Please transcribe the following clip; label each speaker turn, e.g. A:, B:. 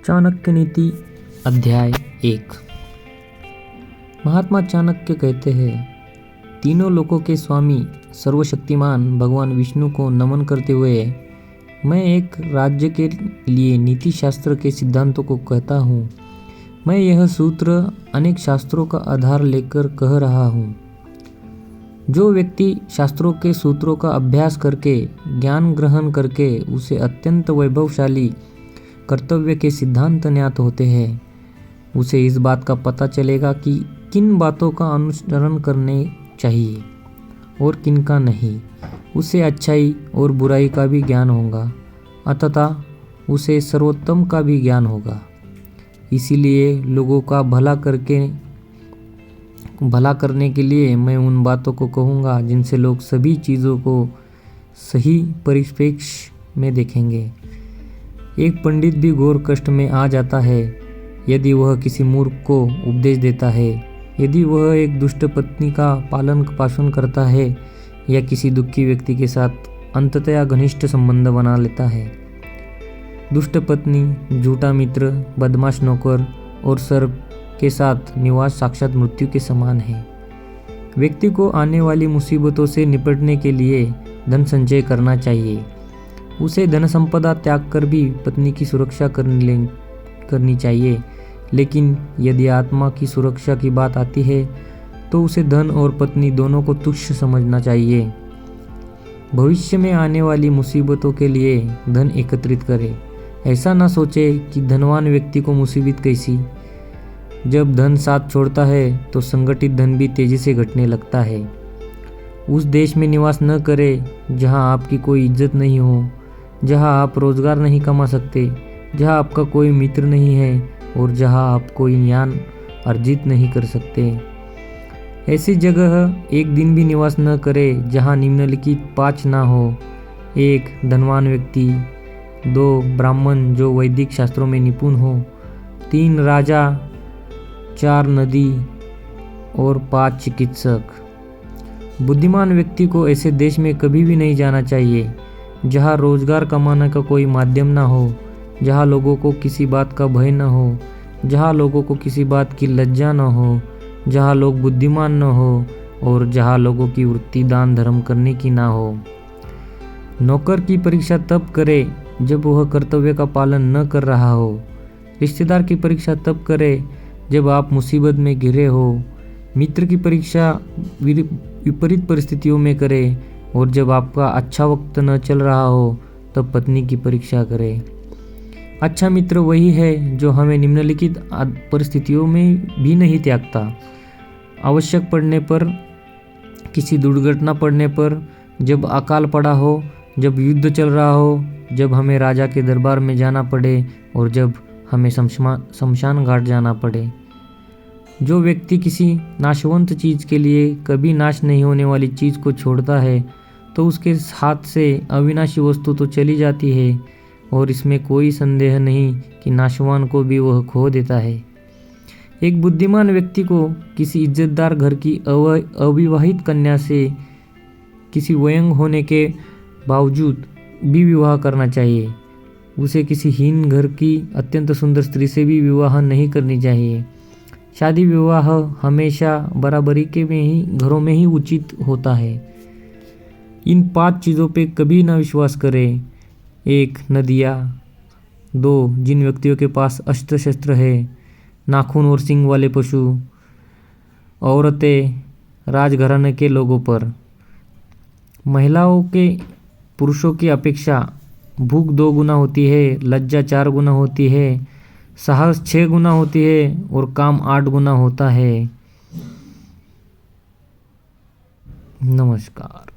A: चाणक्य नीति अध्याय 1। महात्मा चाणक्य कहते हैं, तीनों लोकों के स्वामी सर्वशक्तिमान भगवान विष्णु को नमन करते हुए मैं एक राज्य के लिए नीति शास्त्र के सिद्धांतों को कहता हूँ। मैं यह सूत्र अनेक शास्त्रों का आधार लेकर कह रहा हूँ। जो व्यक्ति शास्त्रों के सूत्रों का अभ्यास करके ज्ञान ग्रहण करके उसे अत्यंत वैभवशाली कर्तव्य के सिद्धांत ज्ञात होते हैं, उसे इस बात का पता चलेगा कि किन बातों का अनुसरण करने चाहिए और किन का नहीं। उसे अच्छाई और बुराई का भी ज्ञान होगा, अतः उसे सर्वोत्तम का भी ज्ञान होगा। इसीलिए लोगों का भला करने के लिए मैं उन बातों को कहूँगा जिनसे लोग सभी चीज़ों को सही परिप्रेक्ष्य में देखेंगे। एक पंडित भी घोर कष्ट में आ जाता है यदि वह किसी मूर्ख को उपदेश देता है, यदि वह एक दुष्ट पत्नी का पालन पोषण करता है या किसी दुखी व्यक्ति के साथ अंततः घनिष्ठ संबंध बना लेता है। दुष्ट पत्नी, झूठा मित्र, बदमाश नौकर और सर्प के साथ निवास साक्षात मृत्यु के समान है। व्यक्ति को आने वाली मुसीबतों से निपटने के लिए धन संचय करना चाहिए। उसे धन संपदा त्याग कर भी पत्नी की सुरक्षा करनी चाहिए। लेकिन यदि आत्मा की सुरक्षा की बात आती है तो उसे धन और पत्नी दोनों को तुच्छ समझना चाहिए। भविष्य में आने वाली मुसीबतों के लिए धन एकत्रित करे। ऐसा न सोचे कि धनवान व्यक्ति को मुसीबत कैसी। जब धन साथ छोड़ता है तो संगठित धन भी तेजी से घटने लगता है। उस देश में निवास न करे जहां आपकी कोई इज्जत नहीं हो, जहां आप रोजगार नहीं कमा सकते, जहां आपका कोई मित्र नहीं है और जहां आप कोई ज्ञान अर्जित नहीं कर सकते। ऐसी जगह एक दिन भी निवास न करे जहां निम्नलिखित 5 ना हो: 1 धनवान व्यक्ति, 2 ब्राह्मण जो वैदिक शास्त्रों में निपुण हो, 3 राजा, 4 नदी और 5 चिकित्सक। बुद्धिमान व्यक्ति को ऐसे देश में कभी भी नहीं जाना चाहिए जहाँ रोजगार कमाने का कोई माध्यम ना हो, जहाँ लोगों को किसी बात का भय न हो, जहाँ लोगों को किसी बात की लज्जा न हो, जहाँ लोग बुद्धिमान न हो और जहाँ लोगों की वृत्ति दान धर्म करने की ना हो। नौकर की परीक्षा तब करे जब वह कर्तव्य का पालन न कर रहा हो। रिश्तेदार की परीक्षा तब करे जब आप मुसीबत में घिरे हो। मित्र की परीक्षा विपरीत परिस्थितियों में करे और जब आपका अच्छा वक्त न चल रहा हो तब पत्नी की परीक्षा करे। अच्छा मित्र वही है जो हमें निम्नलिखित परिस्थितियों में भी नहीं त्यागता: आवश्यक पड़ने पर, किसी दुर्घटना पड़ने पर, जब अकाल पड़ा हो, जब युद्ध चल रहा हो, जब हमें राजा के दरबार में जाना पड़े और जब हमें शमशान घाट जाना पड़े। जो व्यक्ति किसी नाशवंत चीज़ के लिए कभी नाश नहीं होने वाली चीज़ को छोड़ता है तो उसके हाथ से अविनाशी वस्तु तो चली जाती है और इसमें कोई संदेह नहीं कि नाशवान को भी वह खो देता है। एक बुद्धिमान व्यक्ति को किसी इज्जतदार घर की अविवाहित कन्या से किसी व्यंग होने के बावजूद भी विवाह करना चाहिए। उसे किसी हीन घर की अत्यंत सुंदर स्त्री से भी विवाह नहीं करनी चाहिए। शादी विवाह हमेशा बराबरी के घरों में ही उचित होता है। इन 5 चीज़ों पे कभी ना विश्वास करें: 1 नदियाँ, 2 जिन व्यक्तियों के पास अस्त्र शस्त्र है, नाखून और सींग वाले पशु, औरतें, राजघराने के लोगों पर। महिलाओं के पुरुषों की अपेक्षा भूख 2 गुना होती है, लज्जा 4 गुना होती है, साहस 6 गुना होती है और काम 8 गुना होता है। नमस्कार।